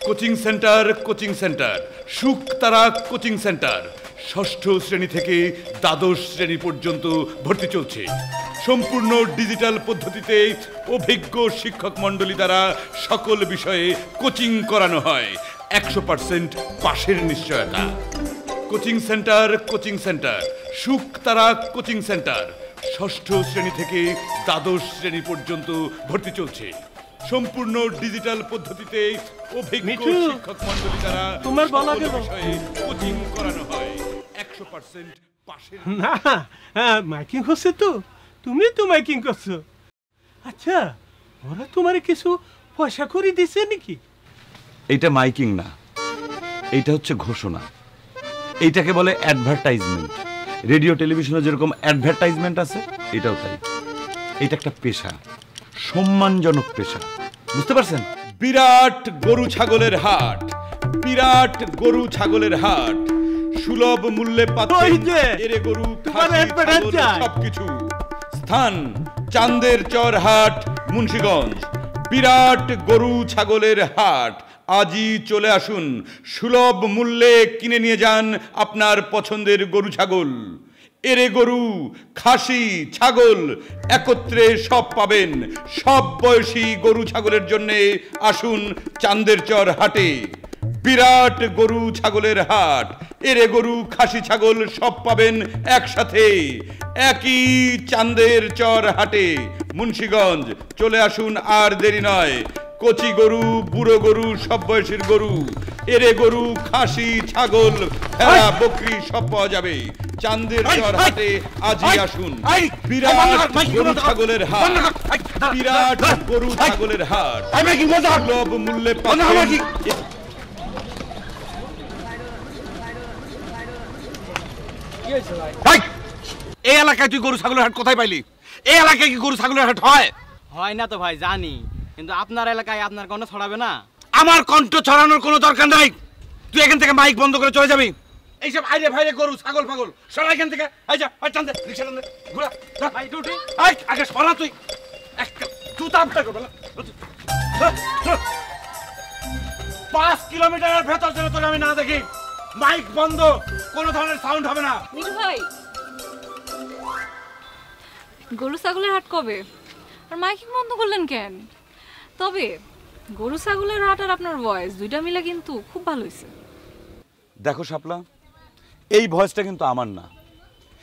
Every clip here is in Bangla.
Coaching centre Shuktara coaching centre ষষ্ঠ শ্রেণী থেকে দ্বাদশ শ্রেণী পর্যন্ত ভর্তি চলছে। সম্পূর্ণ ডিজিটাল পদ্ধতিতে অভিজ্ঞ শিক্ষক মণ্ডলী দ্বারা সকল বিষয়ে কোচিং করানো হয়। 100% পাশের নিশ্চয়তা। Coaching centre Shuktara coaching centre ষষ্ঠ শ্রেণী থেকে দ্বাদশ শ্রেণী পর্যন্ত ভর্তি চলছে। সম্পূর্ণ ডিজিটাল পদ্ধতিতে অভিজ্ঞ শিক্ষক মণ্ডলী দ্বারা তোমার বলা গেল কোচিং করানো হয়। 100% পাশের না। মাইকিং হচ্ছে তো, তুমি তো মাইকিং করছো। আচ্ছা, ওরা তোমার কিছু পয়সা করে দিছে নাকি? এটা মাইকিং না, এইটা হচ্ছে ঘোষণা। এইটাকে বলে অ্যাডভার্টাইজমেন্ট। রেডিও টেলিভিশনে যেরকম অ্যাডভার্টাইজমেন্ট আছে, এটাও তাই। এটা একটা পেশা, সম্মানজনক পেশা, বুঝতে পারছেন? বিরাট গরু ছাগলের হাট, সুলভ মূল্যে পাচ্ছেন এরে গরু, সবকিছু। স্থান চান্দের চর হাট, মুন্সিগঞ্জ। বিরাট গরু ছাগলের হাট, আজই চলে আসুন। সুলভ মূল্যে কিনে নিয়ে যান আপনার পছন্দের গরু ছাগল। এরে গরু, খাসি, ছাগল একত্রে সব পাবেন। সব বয়সী গরু ছাগলের জন্য আসুন চান্দের চর হাটে। বিরাট গরু ছাগলের হাট, এরে গরু, খাসি, ছাগল সব পাবেন একসাথে একই চান্দের চর হাটে, মুন্সিগঞ্জ। চলে আসুন, আর দেরি নয়। কচি গরু, বুড়ো গরু, সব বয়সের গরু, এরে গরু, খাসি, ছাগল, ভেড়া, বকরি সব পাওয়া যাবে চান্দের চর হাটে। আজই আসুন। বিরাট গরু ছাগলের হাট, বিরাট গরু ছাগলের হাট, সুলভ মূল্যে পাচ্ছেন। এই এলাকায় তুই গরু ছাগলের হাট কোথায় পাইলি? এই এলাকায় কি গরু ছাগলের হাট হয়? হয় না তো ভাই, জানি, কিন্তু আপনার এলাকায় আপনার কণ্ঠ ছড়াবে না। আমার কণ্ঠ ছড়ানোর কোনো দরকার নাই। তুই এখান থেকে মাইক বন্ধ করে চলে যাবি। এইসব আইরে ভাইরে গরু ছাগল পাগল সরা এখান থেকে। এই যা, টান দে, রিকশা টান দে, ঘোড়া ভাই ডিউটি। আগে সরা, তুই একটা জুতা আপটা করবে না। 5 কিলোমিটারের ভেতর যেন তোকে আমি না দেখি। মাইক বন্ধ, কোনো ধরনের সাউন্ড হবে না। মিঠু ভাই, গরু ছাগলের হাট কবে? আর মাইকিং বন্ধ করলেন কেন? তবে গরু ছাগলের হাট আর আপনার ভয়েস দুইটা মিলে কিন্তু খুব ভালো হয়েছে। দেখো শাপলা, এই ভয়েসটা কিন্তু আমার না।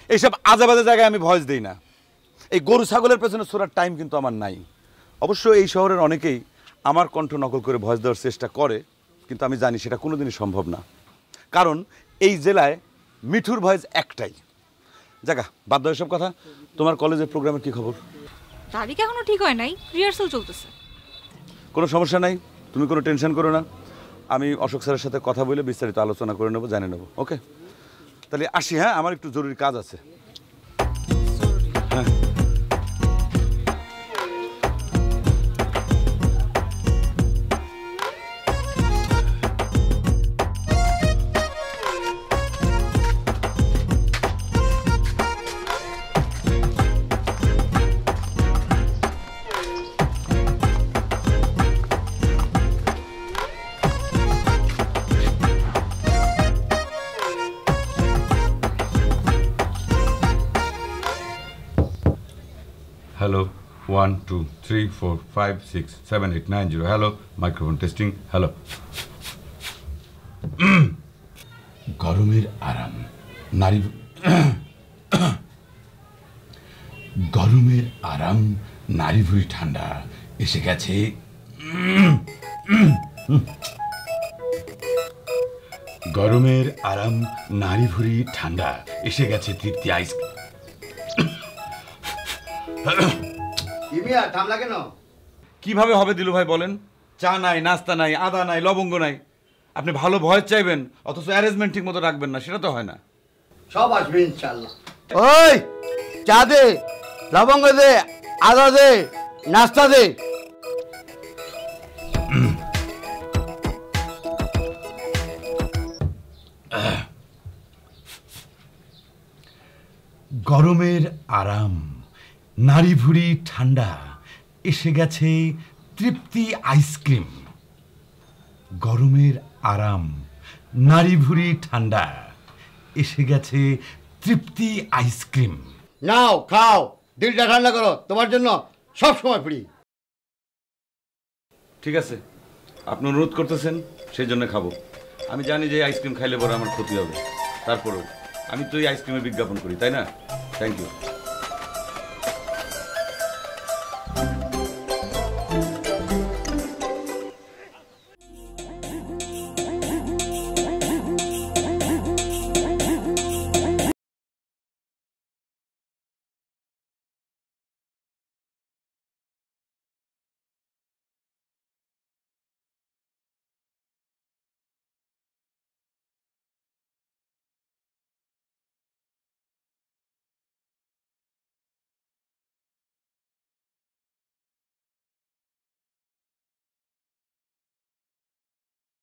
এইসব আজেবাজে জায়গায় আমি ভয়েস দিই না। এই গরু ছাগলের পেছনে ছোড়ার টাইম কিন্তু আমার নাই। অবশ্য এই শহরের অনেকেই আমার কণ্ঠ নকল করে ভয়েস দেওয়ার চেষ্টা করে, কিন্তু আমি জানি সেটা কোনোদিনই সম্ভব না। কারণ এই জেলায় মিঠুর ভয়েস একটাই। জায়গা বাদ দাও এসব কথা। তোমার কলেজের প্রোগ্রামের কি খবর? তারিখ এখনো ঠিক হয় নাই, রিহার্সাল চলতেছে। কোনো সমস্যা নাই, তুমি কোনো টেনশন করো না। আমি অশোক স্যারের সাথে কথা বলে বিস্তারিত আলোচনা করে নেবো, জানিয়ে নেবো। ওকে, তাহলে আসি। হ্যাঁ, আমার একটু জরুরি কাজ আছে। হ্যাঁ, Hello, 1 2 3 4 5 6 7 8 9 0. Hello, microphone testing. Hello. গরমের আরাম নারী, গরমের আরাম নারী ভুঁড়ি ঠান্ডা এসে গেছে। গরমের আরাম নারী ভুঁড়ি ঠান্ডা এসে গেছে তৃপ্তি আইস। কিভাবে হবে দিলু ভাই বলেন? চা নাই, নাস্তা নাই, আদা নাই, লবঙ্গ নাই। আপনি ভালো ভয়েস চাইবেন অথচ অ্যারেঞ্জমেন্ট ঠিক মতো রাখবেন না, সেটা তো হয় না। সব আসবে ইনশাআল্লাহ। ওই চা দে, লবঙ্গ দে, আদা দে, নাস্তা দে। গরমের আরাম নারী ভুঁড়ি ঠান্ডা এসে গেছে তৃপ্তি আইসক্রিম। গরমের আরাম, নারী ভুরি ঠান্ডা, এসে গেছে তৃপ্তি আইসক্রিম। নাও খাও, দিলটা ঠান্ডা করো, তোমার জন্য সব সময় ফ্রি। ঠিক আছে, আপনি অনুরোধ করতেছেন সেই জন্য খাবো। আমি জানি যে আইসক্রিম খাইলে পরে আমার ক্ষতি হবে, তারপরেও আমি তো এই আইসক্রিমের বিজ্ঞাপন করি, তাই না? Thank you.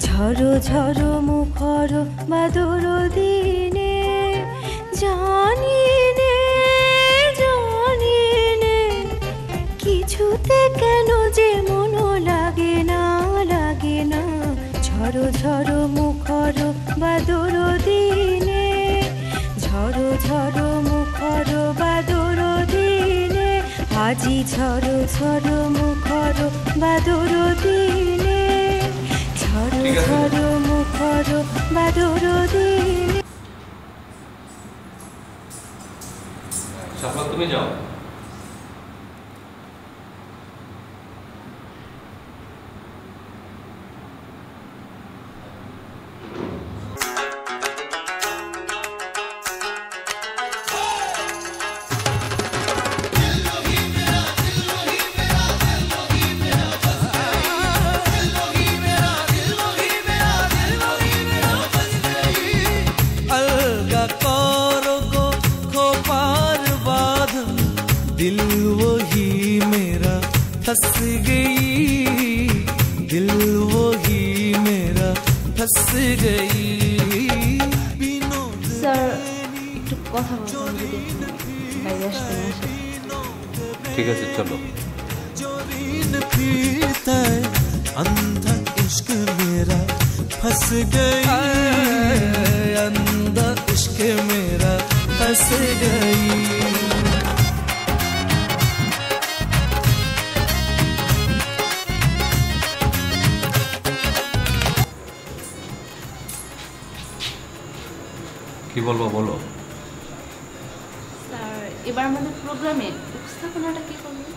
ঝড়ো ঝড়ো মুখর বাদর দিনে জানি নে কিছুতে কেন যে মন লাগে না ঝড়ো ঝড়ো মুখর বাদর দিনে ঝড়ো ঝড়ো মুখর বাদর দিনে আজি ঝড়ো ঝড়ো মুখর বাদর দিনে ঝড়ো ঝড়ো মুখর বাদর দিনে। সাফা তুমি যাও। दिल वही मेरा फंस गई, दिल वही मेरा फंस गई। স্যার একটু কথা বলবেন যদি বাইরে আসতে না। ঠিক আছে চলো। अंधा इश्क मेरा फंस गई, अंधा इश्क मेरा फंस गई। কি বলবো বলো। স্যার এবার আমাদের প্রোগ্রামে উপস্থাপনাটা কি করবেন?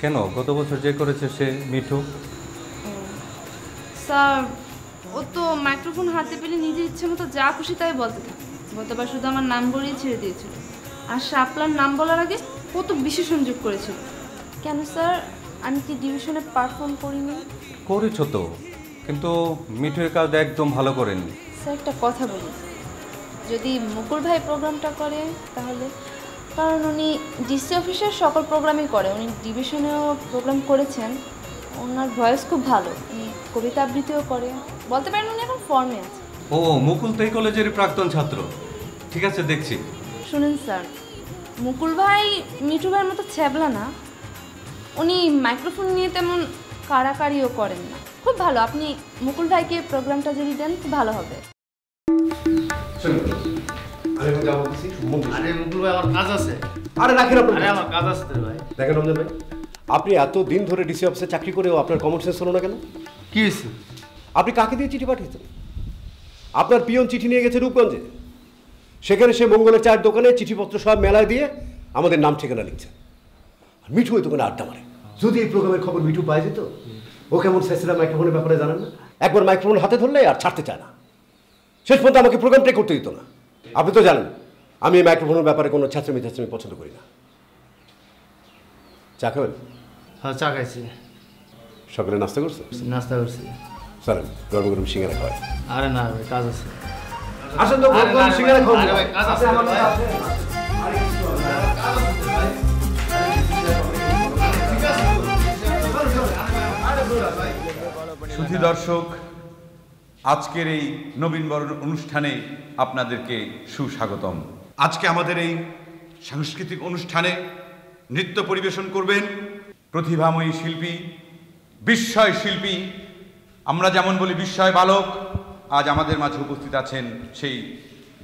কেন, গত বছর যে করেছে সে মিঠু। স্যার ও তো মাইক্রোফোন হাতে পেলে নিজের ইচ্ছে মতো যা খুশি তাই বলতে থাকে। গতবার শুধু আমার নাম বলেই ছেড়ে দিয়েছিল, আর শাপলার নাম বলার আগে কত বিশেষণ যোগ করেছিল। কেন স্যার, আমি কি ডিভিশনে পারফর্ম করিনি? করেছো তো, কিন্তু মিঠুর কাজ একদম ভালো করেনি। স্যার একটা কথা বলি, যদি মুকুল ভাই প্রোগ্রামটা করে তাহলে, কারণ উনি ডিসি অফিসের সকল প্রোগ্রামই করে, উনি ডিভিশনেও প্রোগ্রাম করেছেন, ওনার ভয়েস খুব ভালো, উনি কবিতা আবৃত্তিও করে, বলতে পারেন উনি এখন ফর্মে আছে। ও মুকুল তো এই কলেজের প্রাক্তন ছাত্র। ঠিক আছে দেখছি। শুনুন স্যার, মুকুল ভাই মিঠু ভাইয়ের মতো ছ্যাবলা না, উনি মাইক্রোফোন নিয়ে তেমন কাড়াকাড়িও করেন না, খুব ভালো। আপনি মুকুল ভাইকে প্রোগ্রামটা যদি দেন খুব ভালো হবে। আপনি এত দিন ধরে ডিসি অফিসে চাকরি করেও আপনার কমন সেন্স হলো না কেন? কি হয়েছে? আপনি কাকে দিয়ে চিঠি পাঠিয়েছেন? আপনার পিয়ন চিঠি নিয়ে গেছে রূপগঞ্জে, সেখানে সে মঙ্গলের চায়ের দোকানে চিঠিপত্র সব মেলায় দিয়ে আমাদের নাম ঠিকানা লিখছে। আর মিঠু ওই দোকানে আড্ডা মারে। যদি এই প্রোগ্রামের খবর মিঠু পাই যেত, ও কেমন সেসরা মাইক্রোফোনের ব্যাপারে জানেন না, একবার মাইক্রোফোন হাতে ধরলে আর ছাড়তে চায় না, শেষ পর্যন্ত আমাকে প্রোগ্রামটাই করতে দিত না। আপনি তো জানেন আমি এই মাইক্রোফোনের ব্যাপারে কোনো ছাত্রমি পছন্দ করি না। চা খাবেন? হ্যাঁ চা খাইছি। সকালে নাস্তা করছে? নাস্তা করছি। চলেন গরম গরম সিঙ্গারা খাওয়াই। আরে না ভাই, কাজ আছে। আসেন তো গরম গরম সিঙ্গারা খাওয়াই। আরে ভাই কাজ আছে আমার কাছে। সুধী দর্শক, আজকের এই নবীন বরণ অনুষ্ঠানে আপনাদেরকে সুস্বাগতম। আজকে আমাদের এই সাংস্কৃতিক অনুষ্ঠানে নৃত্য পরিবেশন করবেন প্রতিভাময়ী শিল্পী, বিস্ময় শিল্পী আমরা যেমন বলি বিস্ময় বালক, আজ আমাদের মাঝে উপস্থিত আছেন সেই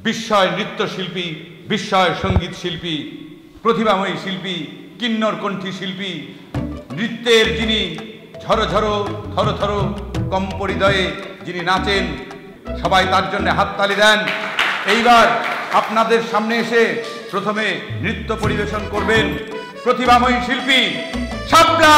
বিস্ময় নৃত্যশিল্পী, বিস্ময় সঙ্গীত শিল্পী, প্রতিভাময়ী শিল্পী, কিন্নর কণ্ঠী শিল্পী, নৃত্যের যিনি ঝরো ঝরো থরো থরো কম্পরিদয়ে যিনি নাচেন, সবাই তার জন্য হাততালি দেন। এইবার আপনাদের সামনে এসে প্রথমে নৃত্য পরিবেশন করবেন প্রতিভাময়ী শিল্পী শাপলা।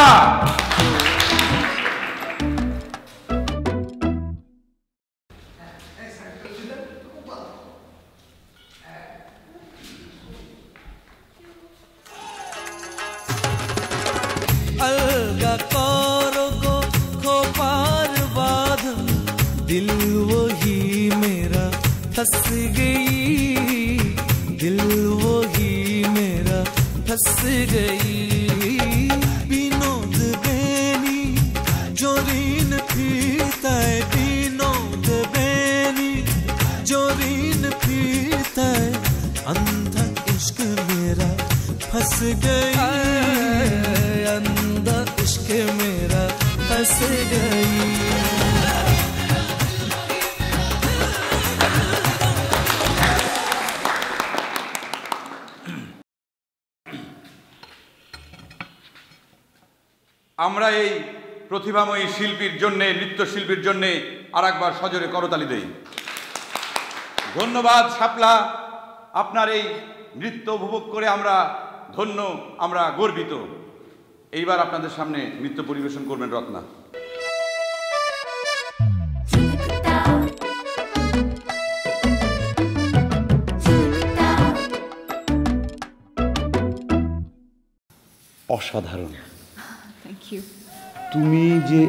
अलगा करो गो खोपार बांध, दिल वही मेरा फंस गई, दिल वही मेरा फंस गई। विनोद बेनी जोरीन फिरता है, विनोद बेनी जोरीन फिरता है, अंधा इश्क मेरा फंस गई, अंधा इश्क मेरा फंस गई। আমরা এই প্রতিভাময়ী শিল্পীর জন্য, নৃত্যশিল্পীর জন্য আরেকবার সজোরে করতালি দেই। ধন্যবাদ শাপলা, আপনার এই নৃত্য উপভোগ করে আমরা ধন্য, আমরা গর্বিত। এইবার আপনাদের সামনে নৃত্য পরিবেশন করবেন রত্না। অসাধারণ। Thank you. তুমি যে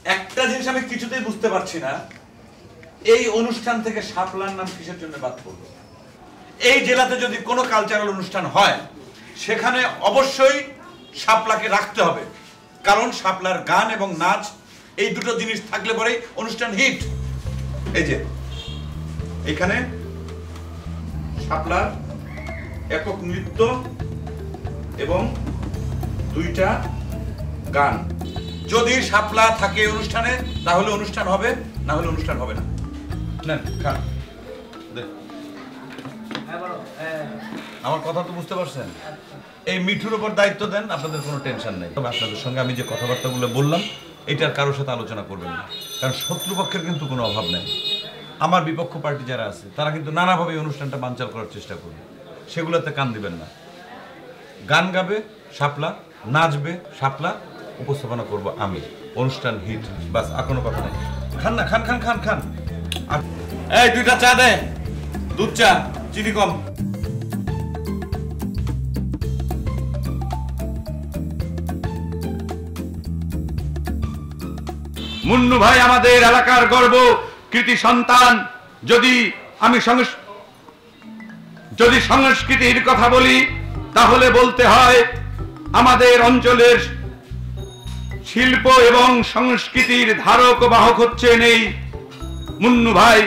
একটা জিনিস আমি কিছুতেই বুঝতে পারছি না, এই অনুষ্ঠান থেকে শাপলার নাম কিসের জন্য বাদ পড়লো? এই জেলাতে যদি কোনো কালচারাল অনুষ্ঠান হয় সেখানে অবশ্যই শাপলাকে রাখতে হবে, কারণ শাপলার গান এবং নাচ এই দুটো জিনিস থাকলে পরেই অনুষ্ঠান হিট। এই যে এখানে শাপলার একক নৃত্য এবং দুইটা গান, যদি শাপলা থাকে অনুষ্ঠানে তাহলে অনুষ্ঠান হবে, না হলে অনুষ্ঠান হবে না। নেন খান। আমার কথা তো বুঝতে পারছেন? এই মিঠুর উপর দায়িত্ব দেন, আপনাদের কোনো টেনশন নেই। তবে আপনাদের সঙ্গে আমি যে কথাবার্তাগুলো বললাম এটার কারোর সাথে আলোচনা করবেন না, কারণ শত্রুপক্ষের কিন্তু কোনো অভাব নেই। আমার বিপক্ষ পার্টি যারা আছে তারা কিন্তু নানাভাবে অনুষ্ঠানটা বানচাল করার চেষ্টা করবে, সেগুলোতে কান দিবেন না। গান গাবে শাপলা, নাচবে শাপলা, উপস্থাপনা করব আমি, অনুষ্ঠান হিট, বাস আর কোনো কথা নেই। খান না, খান খান খান খান। এই দুইটা চা দে, দুধ চা, চিনি কম। মুন্নু ভাই আমাদের এলাকার গর্ব, কৃতি সন্তান। যদি আমি সংস্কৃতির কথা বলি তাহলে বলতে হয় আমাদের অঞ্চলের শিল্প এবং সংস্কৃতির ধারক ও বাহক হচ্ছেন এই মুন্নু ভাই।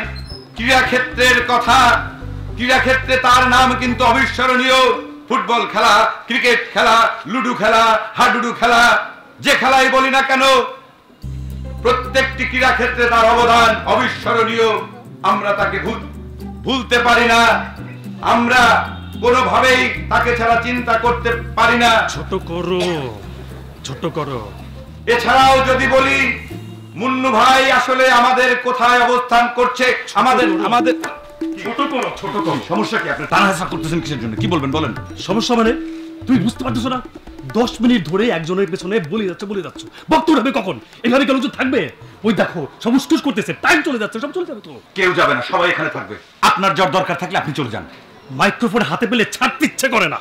ক্রীড়াক্ষেত্রের কথা, ক্রীড়াক্ষেত্রে তার নাম কিন্তু অবিস্মরণীয়। ফুটবল খেলা, ক্রিকেট খেলা, লুডু খেলা, হাডুডু খেলা, যে খেলাই বলি না কেন প্রত্যেকটি ক্রীড়াক্ষেত্রে তার অবদান অবিস্মরণীয়। আমরা তাকে ভুলতে পারি না, আমরা কোনোভাবেই তাকে ছাড়া চিন্তা করতে পারি না। ছোট করো, ছোট করো। এছাড়াও যদি বলি মুন্নু ভাই আসলে আমাদের কোথায় অবস্থান করছে, আমাদের ছোট করো ছোট করো। সমস্যা কি? আপনি টানাহেসা করতেছেন কিসের জন্য? কি বলবেন বলেন। সমস্যা মানে তুমি বুঝতে পারতেছো না? 10 মিনিট ধরে একজনের পেছনে বলে যাচ্ছ। বক্তব্য হবে কখন? এভাবে কেন থাকবে? ওই দেখো সব উস্কুস করতেছে, টাইম চলে যাচ্ছে, সব চলে যাবে তো। কেউ যাবে না, সবাই এখানে থাকবে। আপনার যার দরকার থাকলে আপনি চলে যান। মাইক্রোফোন হাতে পেলে ছাড়তে ইচ্ছে করে না।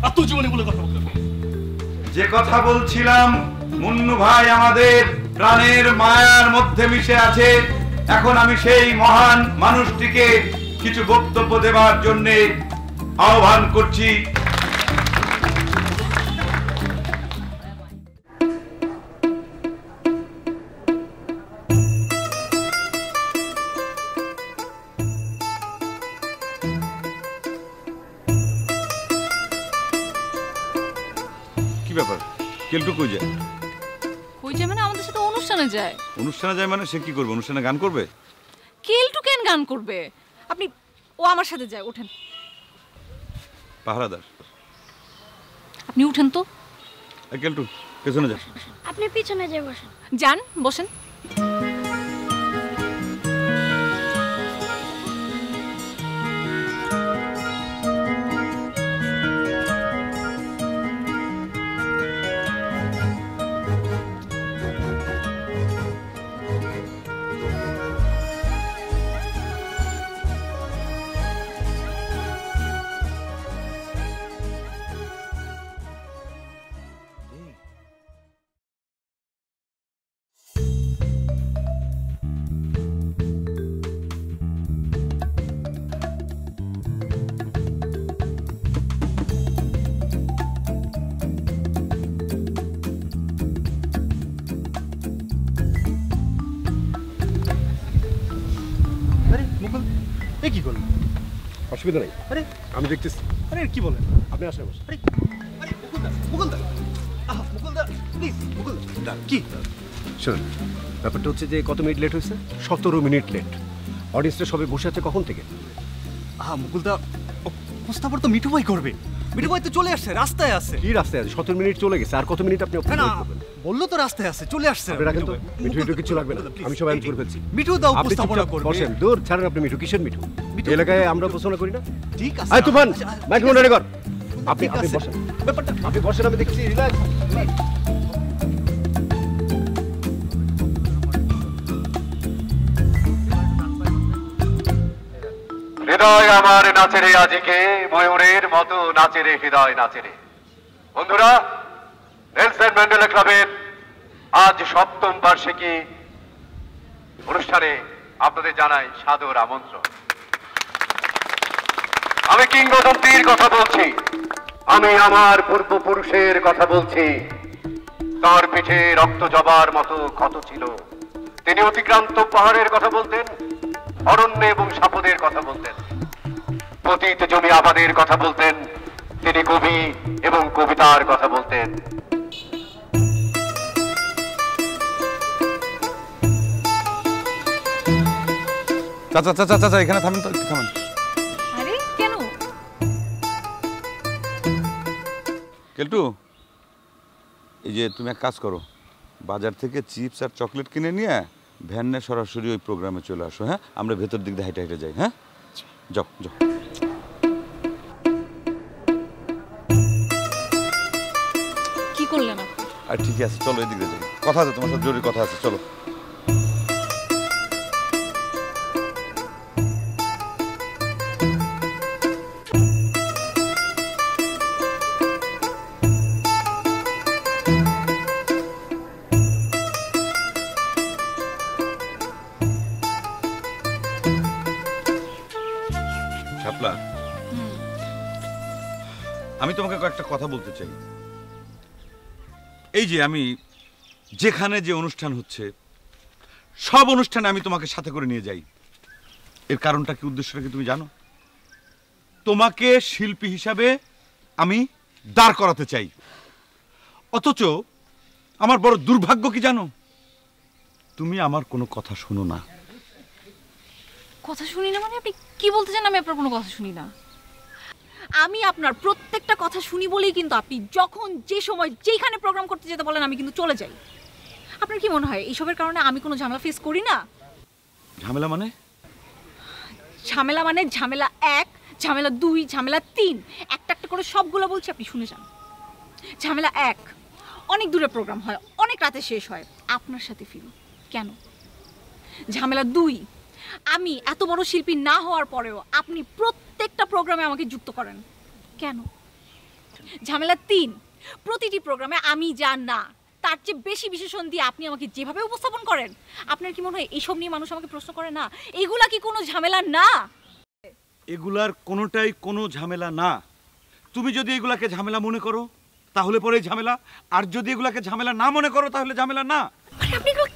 আত্মজীবনী বলে কথা বলতে। যে কথা বলছিলাম, মুন্নু ভাই আমাদের প্রাণের মায়ার মধ্যে মিশে আছে। এখন আমি সেই মহান মানুষটিকে কিছু বক্তব্য দেওয়ার জন্য আহ্বান করছি। কি ব্যাপার? কেলটু কই যায়? কই যায় মানে আমাদের সাথে অনুষ্ঠানে যায়। অনুষ্ঠানে যায় মানে সে কি করবে? অনুষ্ঠানে গান করবে? কেলটু কেন গান করবে? আপনি ও আমার সাথে যায়, ওঠেন। পাহারাদার আপনি উঠেন তো। কেলটু পেছনে যাস। আপনি পিছনে যাই বসেন। যান, বসেন। কি করলেন? অসুবিধা নেই, আরে আমি দেখতেছি। আরে কি বলেন? আপনি আসেন বসে। আরে মুকুলদা, মুকুলদা প্লিজ, মুকুলদা কি শুনুন, ব্যাপারটা হচ্ছে যে কত মিনিট লেট হয়েছে? 17 মিনিট লেট। অডিয়েন্সটা সবে বসে আছে কখন থেকে? মুকুলদা, উপস্থাপন তো মিঠু ভাই করবে। মিঠু ভাই তো চলে আসছে, রাস্তায় আছে। কি রাস্তায় আছে? 17 মিনিট চলে গেছে, আর কত মিনিট আপনি অপেক্ষা করবেন? বললো তো রাস্তায় আছে, চলে আসছে। আপনি রাখেন তো, মিঠু কিছু লাগবে না, আমি সব অ্যারেঞ্জ করে ফেলছি। মিঠু দাও উপস্থাপনা করবে। বসেন, দূর ছাড়েন আপনি। মিঠু কিসের মিঠু? এলাকায় আমরা উপস্থাপনা করি না? ঠিক আছে। আয় তুফান, মাইক্রোফোন রেডি কর। আপনি বসেন, ব্যাপারটা আপনি বসেন, আমি দেখছি। রিল্যাক্স। হৃদয় আমার নাচে রে আজিকে, ময়ূরের মতো নাচে রে হৃদয় নাচে রে। বন্ধুরা, নেলসন ম্যান্ডেলা ক্লাবের আজ 7ম বার্ষিকী অনুষ্ঠানে আপনাদের জানাই সাদর আমন্ত্রণ। আমি কিংবদন্তির কথা বলছি, আমি আমার পূর্বপুরুষের কথা বলছি। তার পিঠে রক্ত জবার মতো ক্ষত ছিল। তিনি অতিক্রান্ত পাহাড়ের কথা বলতেন, অরণ্য এবং সাপদের কথা বলতেন, পতিত জমি আবাদের কথা বলতেন। তিনি কবি এবং কবিতার কথা বলতেন। চাচা চাচা চাচা এখানে থামেন তো, থামেন। আরে কেন? কেলটু, এই যে তুমি এক কাজ করো, বাজার থেকে চিপস আর চকলেট কিনে নিয়ে ভ্যানে সরাসরি ওই প্রোগ্রামে চলে আসো। হ্যাঁ, আমরা ভেতর দিক দিয়ে হেঁটে হেঁটে যাই। হ্যাঁ, যাও যাও। কি করলেন? আর ঠিক আছে, চলো এদিকে যাই, কথা আছে তোমার সাথে, জরুরি কথা আছে, চলো। আমি তোমাকে কয়েকটা কথা বলতে চাই। এই যে আমি যেখানে যে অনুষ্ঠান হচ্ছে, সব অনুষ্ঠানে আমি তোমাকে সাথে করে নিয়ে যাই। এর কারণটা কি, উদ্দেশ্যটা কি তুমি জানো? তোমাকে শিল্পী হিসাবে আমি দাঁড় করাতে চাই। অথচ আমার বড় দুর্ভাগ্য কি জানো, তুমি আমার কোনো কথা শোনো না। কথা শুনি না মানে আপনি কি বলতে চান? আমি আপনার কোনো কথা শুনি না। আমি আপনার প্রত্যেকটা কথা শুনি বলেই কিন্তু আপনি যখন যে সময় যেখানে প্রোগ্রাম করতে যেতে বলেন আমি কিন্তু চলে যাই। আপনার কি মনে হয় এইসবের কারণে আমি কোনো ঝামেলা ফেস করি না? ঝামেলা মানে? ঝামেলা মানে ঝামেলা 1, ঝামেলা 2, ঝামেলা 3, একটা একটা করে সবগুলো বলছি, আপনি শুনে যান। ঝামেলা 1, অনেক দূরে প্রোগ্রাম হয়, অনেক রাতে শেষ হয়, আপনার সাথে ফিরুন। কেন? ঝামেলা 2, আমি এত বড় শিল্পী না হওয়ার পরেও আপনি প্রত্যেকটা প্রোগ্রামে আমাকে যুক্ত করেন। কেন? ঝামেলা 3, প্রতিটি প্রোগ্রামে আমি যা না তার চেয়ে বেশি বিশেষণ দিয়ে আপনি আমাকে যেভাবে উপস্থাপন করেন, আপনার কি মনে হয় এইসব নিয়ে মানুষ আমাকে প্রশ্ন করে না? এগুলা কি কোনো ঝামেলা না? এগুলার কোনোটাই কোনো ঝামেলা না। তুমি যদি এগুলাকে ঝামেলা মনে করো তাহলে পরে ঝামেলা, আর যদি এগুলাকে ঝামেলা না মনে করো তাহলে ঝামেলা না। মানে আপনি এগুলো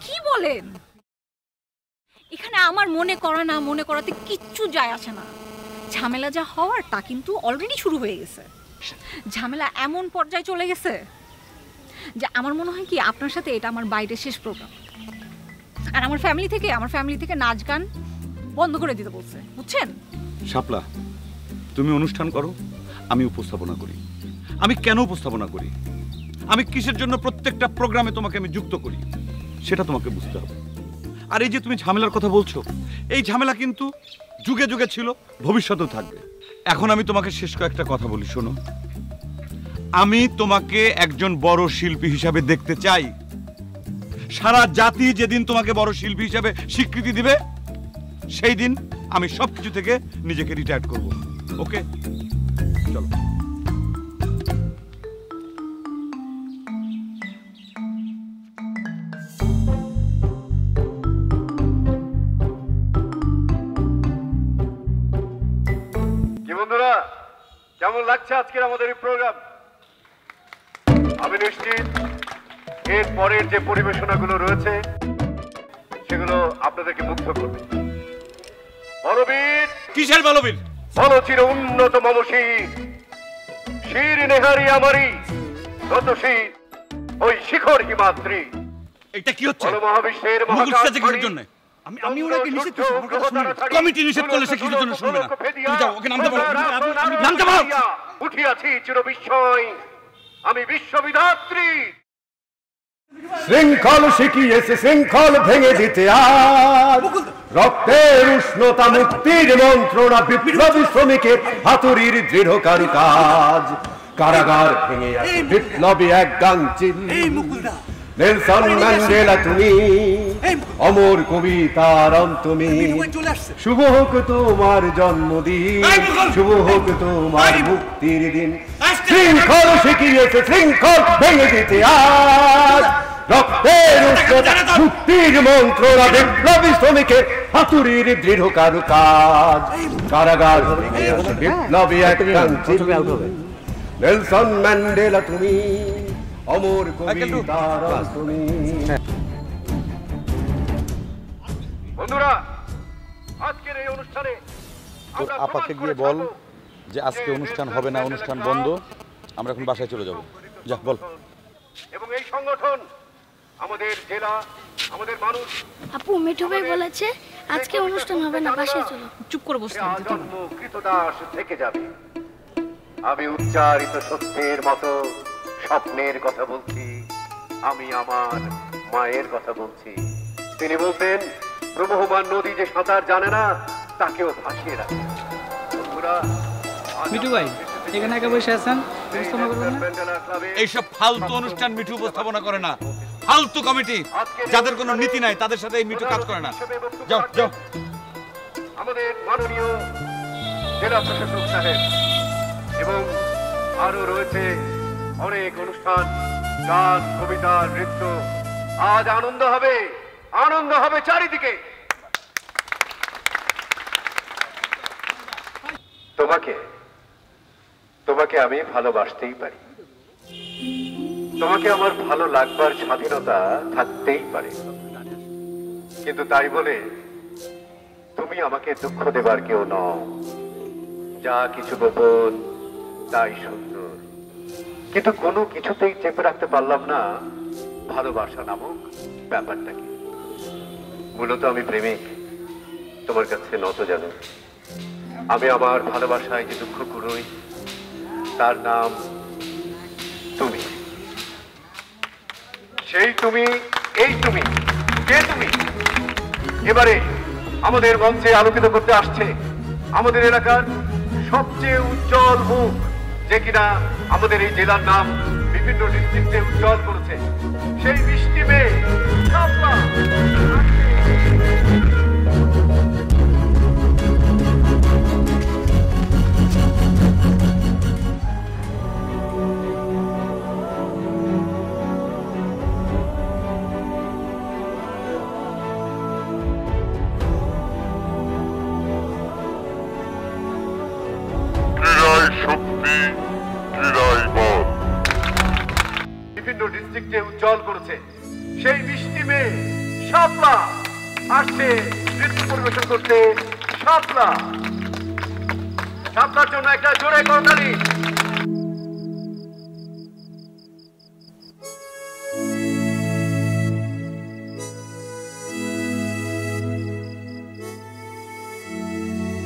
কি বলেন? এখানে আমার মনে করা না মনে করাতে কিচ্ছু যায় আসে না। ঝামেলা যা হওয়ার তা কিন্তু অলরেডি শুরু হয়ে গেছে। ঝামেলা এমন পর্যায়ে চলে গেছে যে আমার মনে হয় কি আপনার সাথে এটা আমার বাইরের শেষ প্রোগ্রাম। আর আমার ফ্যামিলি থেকে নাচ গান বন্ধ করে দিতে বলছে, বুঝছেন? শাপলা, তুমি অনুষ্ঠান করো, আমি উপস্থাপনা করি। আমি কেন উপস্থাপনা করি, আমি কিসের জন্য প্রত্যেকটা প্রোগ্রামে তোমাকে আমি যুক্ত করি, সেটা তোমাকে বুঝতে হবে। আর এই যে তুমি ঝামেলার কথা বলছো, এই ঝামেলা কিন্তু যুগে যুগে ছিল, ভবিষ্যতেও থাকবে। এখন আমি তোমাকে শেষ কয়েকটা কথা বলি, শোনো। আমি তোমাকে একজন বড় শিল্পী হিসাবে দেখতে চাই। সারা জাতি যেদিন তোমাকে বড় শিল্পী হিসাবে স্বীকৃতি দিবে, সেই দিন আমি সবকিছু থেকে নিজেকে রিটায়ার করব। ওকে, চলো। কি বন্ধুরা, কেমন লাগছে আজকের আমাদের এই প্রোগ্রাম? আমি নিশ্চিত এর পরের যে পরিবেশনাগুলো রয়েছে সেগুলো আপনাদেরকে মুগ্ধ করবে। বলবীর, কিসের বলবীর? বলচির উন্নত মমশির, শির নেহারি আমারি গতশীর, ওই শিখর হিমাদ্রি। এটা কি হচ্ছে? মহাবিশ্বের কিসের জন্য? আমি ওনাকে নিষেধ করছি, আমার কথা শুনুন। কমিটি নিষেধ করলে সে কিসের জন্য শুনবে না? তুমি যাও, ওকে নামতে বলো। নামতে বলো। উঠিয়াছি চিরবিস্ময়, আমি বিশ্ববিধাত্রী। শৃঙ্খল শিখিয়েছে শৃঙ্খল ভেঙে দিতে, আজ রক্তের উষ্ণতা মুক্তির মন্ত্রণা, বিপ্লবী শ্রমিকের হাতুড়ির দৃঢ় কারুকাজ। কারাগার ভেঙে আছে বিপ্লবী এক গাংচিল, নেলসন ম্যান্ডেলা তুমি, অমর কবিতার তুমি। শুভ হোক তোমার জন্মদিন, শুভ হোক তোমার মুক্তির দিন। শৃঙ্খল শিখিয়েছে শৃঙ্খল ভেঙে দিতে, আজ রক্তের উষ্ণতা মুক্তির মন্ত্রণা, বিপ্লবী শ্রমিকের হাতুড়ির দৃঢ় কারুকাজ। কারাগার ভেঙে আছে বিপ্লবী এক গাংচিল, নেলসন ম্যান্ডেলা তুমি, অমর কবিতার তুমি। বন্ধুরা, আজকের এই অনুষ্ঠানে তোর আপাকে গিয়ে বল যে আজকে অনুষ্ঠান হবে না, অনুষ্ঠান বন্ধ, আমরা এখন বাসায় চলে যাব। যা বল। এবং এই সংগঠন আমাদের জেলা, আমাদের মানুষ। আপু, মিঠু ভাই বলেছে আজকে অনুষ্ঠান হবে না, বাসায় চলো। চুপ করে বসতে হবে। জন্ম কৃতদাস থেকে যাবে। আমি উচ্চারিত সত্যের মতো স্বপ্নের কথা বলছি, আমি আমার মায়ের কথা বলছি। তিনি বলতেন, প্রবহমান নদী যে সাঁতার জানে না তাকেও ভাসিয়ে রাখে। মিঠু ভাই এখানে একা বসে আছেন, এইসব ফালতু অনুষ্ঠান মিঠু উপস্থাপনা করে না, ফালতু কমিটি যাদের কোনো নীতি নাই তাদের সাথে এই মিঠু কাজ করে না। যাও যাও। আমাদের মাননীয় জেলা প্রশাসক সাহেব, এবং আরো রয়েছে অনেক অনুষ্ঠান, গান, কবিতা, নৃত্য। আজ আনন্দ হবে, আনন্দ হবে চারিদিকে। তোমাকে তোমাকে আমি ভালোবাসতেই পারি, তোমাকে আমার ভালো লাগবার স্বাধীনতা থাকতেই পারে, কিন্তু তাই বলে তুমি আমাকে দুঃখ দেবার কেউ নও। যা কিছু গোপন তাই সুন্দর, কিন্তু কোনো কিছুতেই চেপে রাখতে পারলাম না ভালোবাসা নামক ব্যাপারটাকে। মূলত আমি প্রেমিক, তোমার কাছে নত জানো। আমি আমার ভালোবাসায় যে দুঃখ কুড়োই তার নাম তুমি। সেই তুমি, এই তুমি, কে তুমি? এবারে আমাদের মঞ্চে আলোকিত করতে আসছে আমাদের এলাকার সবচেয়ে উজ্জ্বল মুখ, যে কিনা আমাদের এই জেলার নাম বিভিন্ন ডিস্ট্রিক্টে উজ্জ্বল করেছে, সেই মিষ্টি মেয়ে শাপলা। বিভিন্ন ডিস্ট্রিক্টে উজ্জ্বল করেছে সেই মিষ্টি মেয়ে শাপলা আসছে নৃত্য পরিবেশন করতে। শাপলা, শাপলার জন্য একটা জোরে করতালি।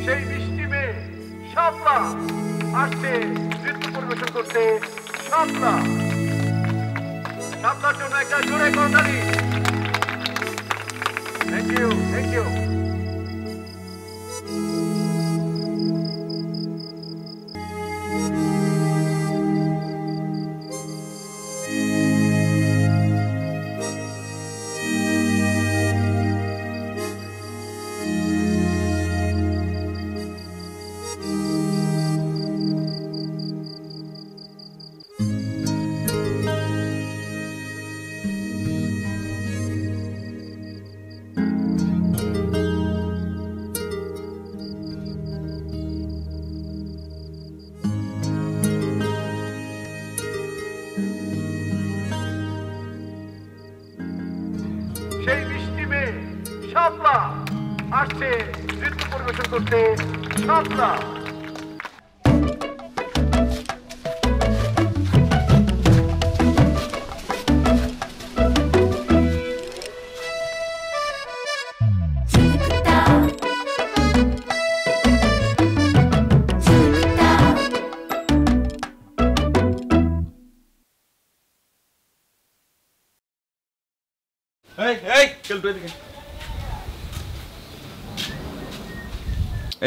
সেই মিষ্টি মেয়ে শাপলা আসছে নৃত্য পরিবেশন করতে। শাপলা, শাপলার জন্য একটা জোরে করতালি। Thank you, thank you. সেই মিষ্টি মেয়ে শাপলা আসছে নৃত্য পরিবেশন করতে। শাপলা,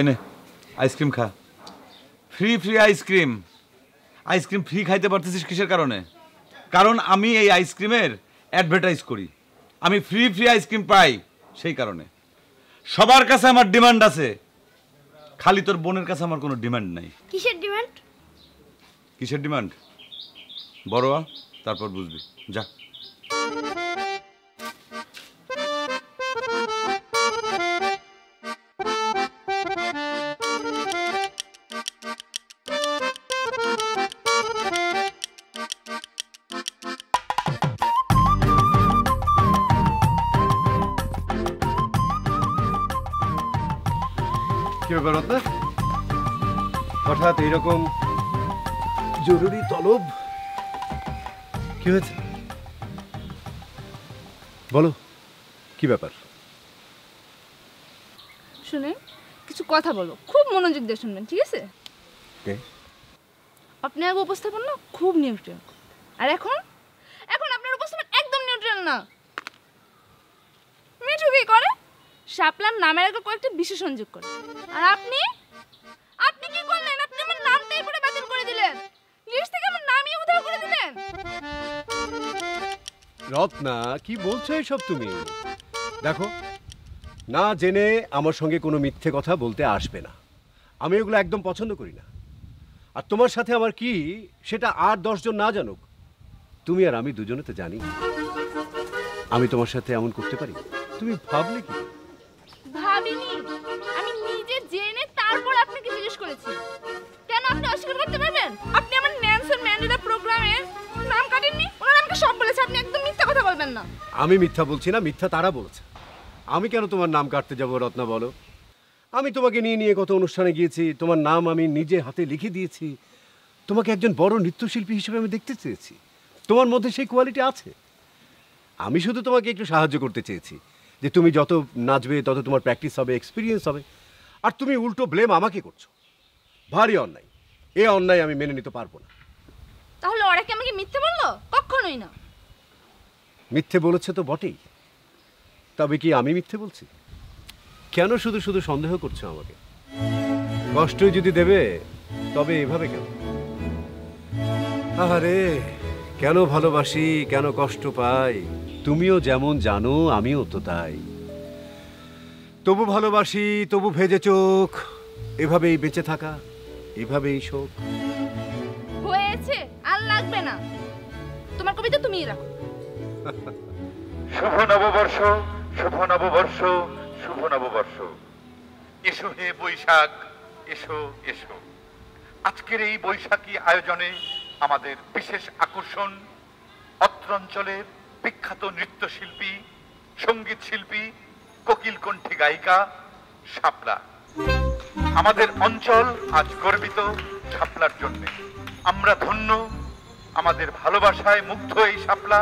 এনে আইসক্রিম খা। Free free ice cream. Ice cream free খাইতে পারতেছিস কিসের কারণে? কারণ আমি এই আইসক্রিমের অ্যাডভার্টাইজ করি, আমি ফ্রি ফ্রি আইসক্রিম পাই সেই কারণে। সবার কাছে আমার ডিমান্ড আছে, খালি তোর বোনের কাছে আমার কোনো ডিমান্ড নাই। কিসের ডিমান্ড? কিসের ডিমান্ড? বড় হ, তারপর বুঝবি। যা। কি ব্যাপার আপনার? হঠাৎ এইরকম জরুরি তলব? কি হয়েছে বলো, কি ব্যাপার? শুনে কিছু কথা বলবো, খুব মনোযোগ দিয়ে শুনবেন, ঠিক আছে? আপনি আগে উপস্থাপন না খুব নিউট্রাল, আর এখন আপনার উপস্থাপন একদম নিউট্রাল না। মিঠু কি করে? শাপলার নামের আগে কয়েকটা বিশেষণ যোগ করে। আর আপনি কি করলেন? আপনি আমার নামটাই পুরো বাতিল করে দিলেন, লিস্ট থেকে আমার নামই উধাও করে দিলেন। রত্না, কি বলছো এসব তুমি? দেখো, না জেনে আমার সঙ্গে কোনো মিথ্যে কথা বলতে আসবে না। আমি ওগুলো একদম পছন্দ করি না। আর তোমার সাথে আমার কি সেটা আর 10 জন না জানুক, তুমি আর আমি দুজনে তো জানি। আমি তোমার সাথে এমন করতে পারি? তুমি ভাবলে কি? ভাবিনি, আমি নিজে জেনে তারপর আপনাকে জিজ্ঞেস করেছি। কেন আপনি অস্বীকার করতে পারবেন? আপনি আমার ন্যানসন ম্যান্ডেলা প্রোগ্রামের নাম কাটেননি, ওনার আমাকে সব বলেছে। আপনি একদম মিথ্যা কথা বলবেন না। আমি মিথ্যা বলছি না, মিথ্যা তারা বলেছে। আমি কেন তোমার নাম কাটতে যাব রত্না, বলো? আমি তোমাকে নিয়ে কত অনুষ্ঠানে গিয়েছি, তোমার নাম আমি নিজে হাতে লিখে দিয়েছি। তোমাকে একজন বড় নৃত্যশিল্পী হিসেবে আমি দেখতে চেয়েছি, তোমার মধ্যে সেই কোয়ালিটি আছে। আমি শুধু তোমাকে একটু সাহায্য করতে চেয়েছি, যে তুমি যত নাচবে তত তোমার প্র্যাকটিস হবে, এক্সপিরিয়েন্স হবে। আর তুমি উল্টো ব্লেম আমাকে করছো, ভারী অন্যায়। এই অন্যায় আমি মেনে নিতে পারবো না। তাহলে ওরা কি আমাকে মিথ্যে বললো? কখনোই না। মিথ্যে বলেছে তো বটেই, তবে কি আমি মিথ্যে বলছি? কেন শুধু শুধু সন্দেহ করছো আমাকে? কষ্ট যদি দেবে তবে এভাবে কেন? আরে কেন ভালোবাসি, কেন কষ্ট পাই, তুমিও যেমন জানো আমিও তো তাই। তবু ভালোবাসি, তবু ভেজে চোখ, এভাবেই বেঁচে থাকা, এভাবেই শোক। হয়েছে, আর লাগবে না। তোমার কবিতা তুমিই রাখো। শুভ নববর্ষ, শুভ নববর্ষ, শুভ নববর্ষ। এসো হে বৈশাখ, এসো এসো। আজকের এই বৈশাখী আয়োজনে আমাদের বিশেষ আকর্ষণ অত্র অঞ্চলের বিখ্যাত নৃত্যশিল্পী, সঙ্গীত শিল্পী, কোকিল কণ্ঠী গায়িকা শাপলা। আমাদের অঞ্চল আজ গর্বিত শাপলার জন্য। আমরা ধন্য, আমাদের ভালোবাসায় মুগ্ধ এই শাপলা।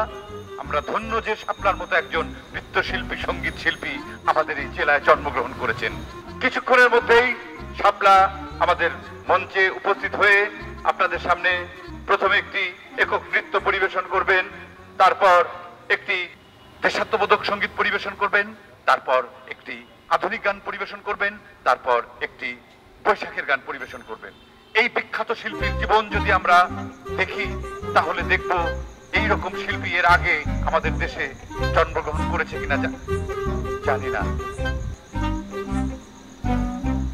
আমরা ধন্য যে শাপলার মতো একজন নৃত্যশিল্পী, সঙ্গীত শিল্পী আমাদের এই জেলায় জন্মগ্রহণ করেছেন। কিছুক্ষণের মধ্যেই শাপলা আমাদের মঞ্চে উপস্থিত হয়ে আপনাদের সামনে প্রথমে একটি একক নৃত্য পরিবেশন করবেন, তারপর একটি দেশাত্মবোধক সঙ্গীত পরিবেশন করবেন, তারপর একটি আধুনিক গান পরিবেশন করবেন, তারপর একটি বৈশাখের গান পরিবেশন করবেন। এই বিখ্যাত শিল্পীর জীবন যদি আমরা দেখি তাহলে দেখব এই রকম শিল্পী এর আগে আমাদের দেশে জন্মগ্রহণ করেছে কিনা জানি না।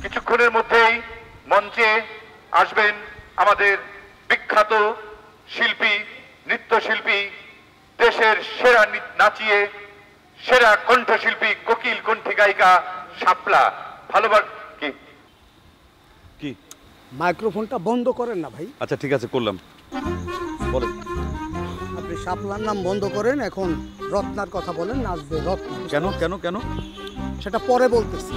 কিছুক্ষণের মধ্যেই মঞ্চে আসবেন আমাদের বিখ্যাত শিল্পী, নৃত্যশিল্পী, দেশের সেরা নাচিয়ে সেরা কণ্ঠশিল্পী, কোকিল কণ্ঠী গায়িকা শাপলা। ভালোবাস কি কি মাইক্রোফোনটা বন্ধ করেন না ভাই। আচ্ছা ঠিক আছে, করলাম। বলেন। আপনি শাপলার নাম বন্ধ করেন, এখন রত্নার কথা বলেন। নাচবে রত্না। কেন কেন কেন সেটা পরে বলতেছি।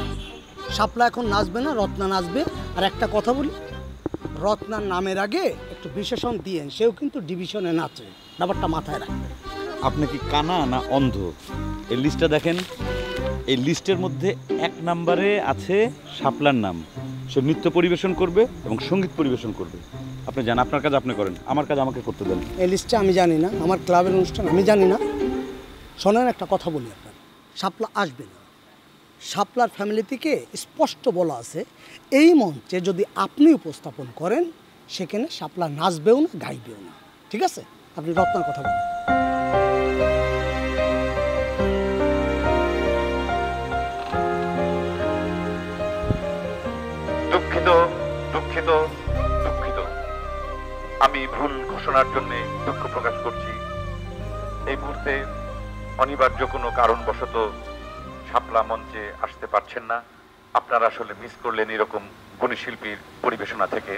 শাপলা এখন নাচবে না, রত্না নাচবে। আর একটা কথা বলি, রত্নার নামের আগে একটু বিশেষণ দিয়েন, সেও কিন্তু ডিভিশনে নাচে, ব্যাপারটা মাথায় রাখবেন। আপনি কি কানা না অন্ধ? এই লিস্টটা দেখেন, এই লিস্টের মধ্যে 1 নম্বরে আছে শাপলার নাম। সে নৃত্য পরিবেশন করবে এবং সঙ্গীত পরিবেশন করবে। আপনি জান, আপনার কাজ আপনি করেন, আমার কাজ আমাকে করতে দেন। এই লিস্টটা আমি জানি না, আমার ক্লাবের অনুষ্ঠান আমি জানি না। শোনেন, একটা কথা বলি আপনার, শাপলা আসবে না। শাপলার ফ্যামিলি থেকে স্পষ্ট বলা আছে, এই মঞ্চে যদি আপনি উপস্থাপন করেন সেখানে শাপলা নাচবেও না, গাইবেও না। ঠিক আছে? আপনি রত্নার কথা বলেন। দুঃখিত দুঃখিত দুঃখিত, আমি ভুল ঘোষণার জন্য দুঃখ প্রকাশ করছি। এই মুহূর্তে অনিবার্য কোনো কারণবশত শাপলা মঞ্চে আসতে পারছেন না। আপনারা আসলে মিস করলেন এরকম গুণী শিল্পীর পরিবেশনা থেকে।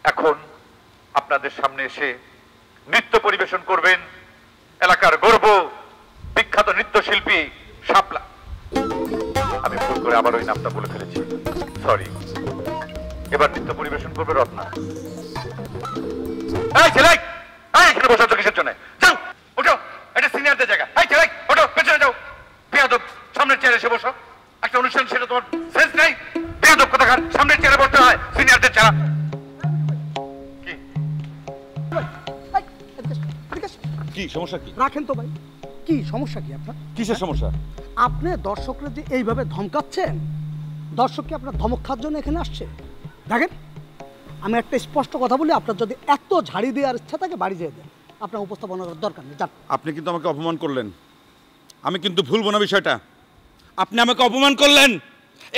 এখন আপনাদের সামনে এসে নৃত্য পরিবেশন করবেন এলাকার গর্ব, বিখ্যাত নৃত্যশিল্পী শাপলা। আমি ভুল করে আবার ওই নামটা বলে ফেলেছি, সরি। এবার নৃত্য পরিবেশন করবে রত্না। এই ছেলে, এই এখানে বসে আছো কিসের জন্য? যাও, ওঠো, এটা সিনিয়রদের জায়গা। এই ছেলে, ওঠো, পেছনে যাও। বেয়াদব, সামনের চেয়ারে এসে বসো। একটা অনুষ্ঠান, সেটা তোমার সেন্স নেই? বেয়াদব কোথাকার, সামনের চেয়ারে বসতে হয় সিনিয়রদের ছাড়া। কি সমস্যা? কি রাখেন তো ভাই, কি সমস্যা কি আপনার? কিসের সমস্যা? আপনি দর্শকরা যে এইভাবে ধমকাচ্ছেন, দর্শক কি আপনার ধমক খাওয়ার জন্য এখানে আসছে? দেখেন, আমি একটা স্পষ্ট কথা বলি, আপনার যদি এত ঝাড়ি দেওয়ার ইচ্ছা থাকে বাড়ি যেয়ে দেন, আপনার উপস্থাপনা করার দরকার নেই, যান। আপনি কিন্তু আমাকে অপমান করলেন, আমি কিন্তু ভুলবো না বিষয়টা। আপনি আমাকে অপমান করলেন,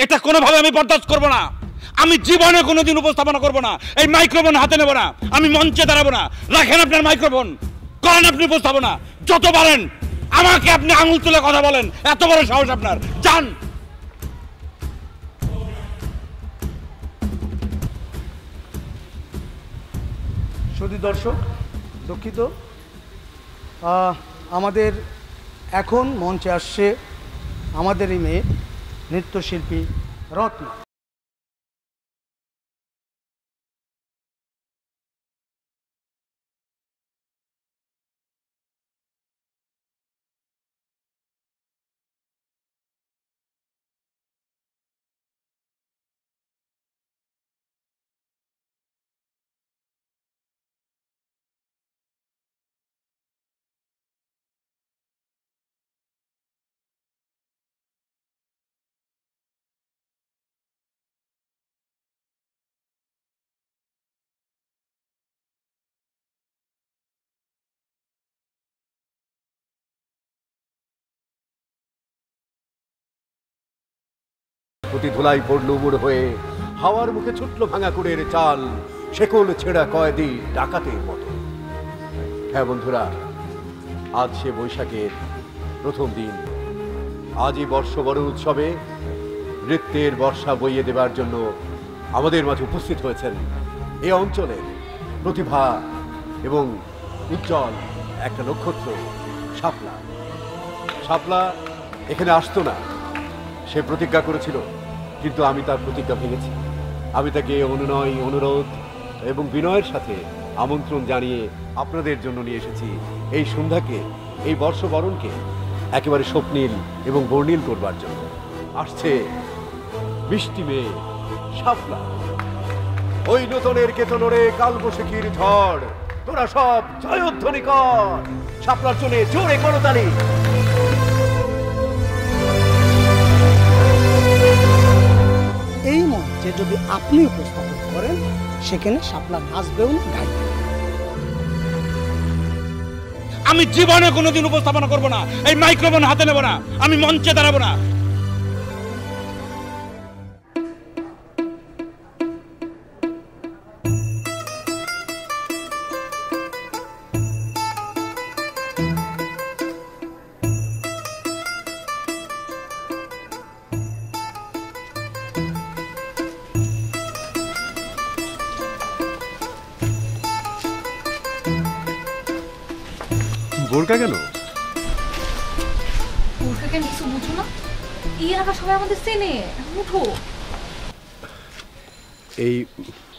এটা কোনোভাবে আমি বরদাস্ত করবো না। আমি জীবনে কোনোদিন উপস্থাপনা করবো না, এই মাইক্রোফোন হাতে নেবো না, আমি মঞ্চে দাঁড়াবো না। রাখেন আপনার মাইক্রোফোন, করেন আপনি উপস্থাপনা যত পারেন। আমাকে আপনি আঙুল তুলে কথা বলেন, এত বড় সাহস আপনার? যান। সুধী দর্শক, দুঃখিত, আমাদের এখন মঞ্চে আসছে আমাদেরই মেয়ে নৃত্যশিল্পী রত্না। প্রতি ধুলাই পড়ল উমর হয়ে, হাওয়ার মুখে ছুটল ভাঙা কুড়ের চাল, শেকল ছেঁড়া কয়েদি ডাকাতের মতো। হ্যাঁ বন্ধুরা, আজ সে বৈশাখের প্রথম দিন। আজই বর্ষবরণ উৎসবে নৃত্যের বর্ষা বইয়ে দেবার জন্য আমাদের মাঝে উপস্থিত হয়েছেন এই অঞ্চলের প্রতিভা এবং উজ্জ্বল একটা নক্ষত্র শাপলা। শাপলা এখানে আসতো না, সে প্রতিজ্ঞা করেছিল, কিন্তু আমি তার প্রতিজ্ঞা ভেঙেছি। আমি তাকে অনুনয়, অনুরোধ এবং বিনয়ের সাথে আমন্ত্রণ জানিয়ে আপনাদের জন্য নিয়ে এসেছি এই সন্ধ্যাকে, এই বর্ষবরণকে একেবারে স্বপ্নীল এবং বর্ণিল করবার জন্য। আসছে বৃষ্টি মেয়ে শাপলা। ওই নতুনের কেতনরে কালবৈশাখীর ঝড়, তোরা সব জয়ধ্বনি কর, শাপলার জন্য জোরে করতালি। এই মঞ্চে যদি আপনি উপস্থাপন করেন, সেখানে শাপলা নাচবেও না, গাইবে। আমি জীবনে কোনোদিন উপস্থাপনা করব না, এই মাইক্রোফোন হাতে নেব না, আমি মঞ্চে দাঁড়াবো না। বোরকা কেন? বোরকা কেন কিছু বুঝো না? এই এলাকা সবাই আমাদের চেনে। উঠো। এই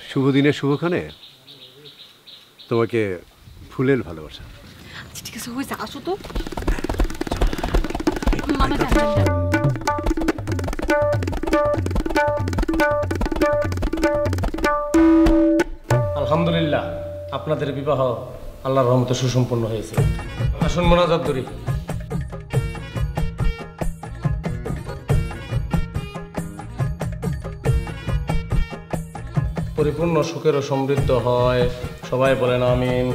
শুভ দিনের শুভক্ষণে তোমাকে ফুলের ভালোবাসা। আচ্ছা ঠিক আছে, হয়েছে, আসো তো। আলহামদুলিল্লাহ, আপনাদের বিবাহ আল্লাহর রহমতে সুসম্পন্ন হয়েছে। আসুন মোনাজাত ধরি। পরিপূর্ণ সুখের ও সমৃদ্ধ হয়, সবাই বলেন আমিন।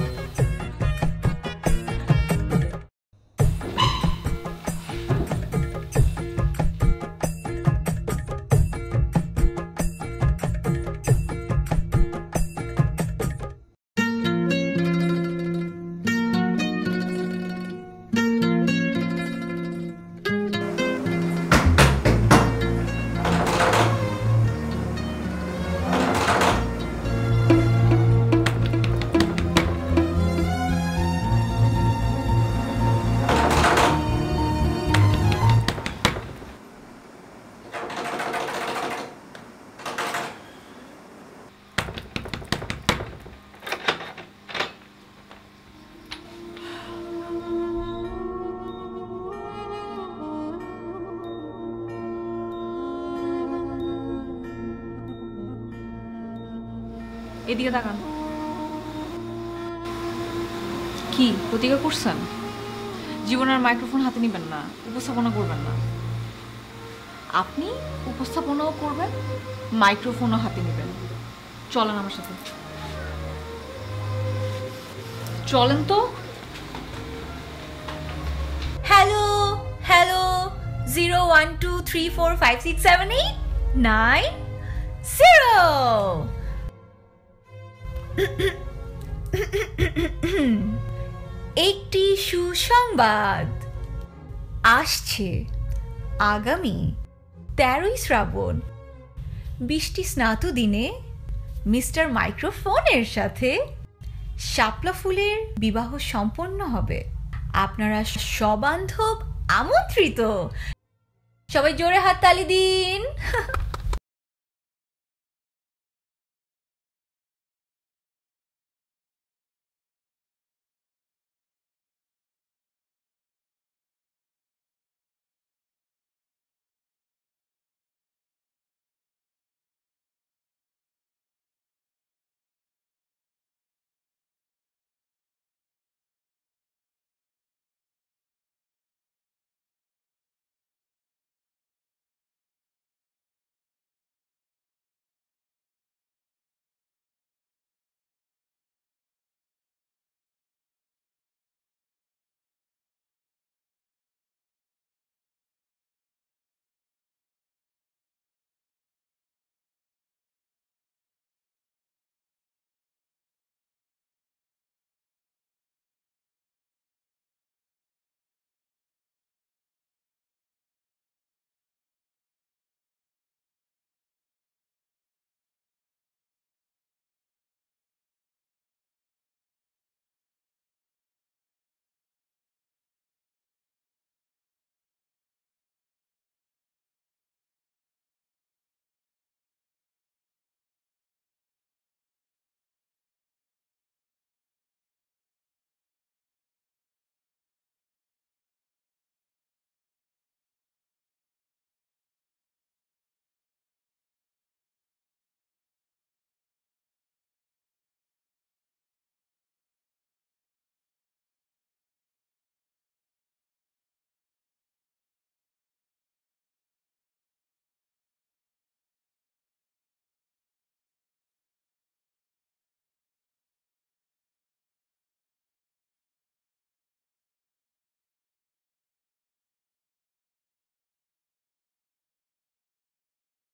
এদিকে তাকান। কি প্রতিজ্ঞা করছেন? জীবনের মাইক্রোফোন হাতে নিবেন না, উপস্থাপনা করবেন না। আপনি উপস্থাপনাও করবেন, মাইক্রোফোনও হাতে নেবেন। চলেন আমার সাথে, চলেন তো। Hello hello, 0 1 2 3 4 5 6 7 8 9 0। একটি সুসংবাদ আসছে। আগামী 13ই শ্রাবণ বৃষ্টি স্নাত দিনে মিস্টার মাইক্রোফোনের সাথে শাপলা ফুলের বিবাহ সম্পন্ন হবে। আপনারা সবান্ধব আমন্ত্রিত। সবাই জোরে হাততালি দিন।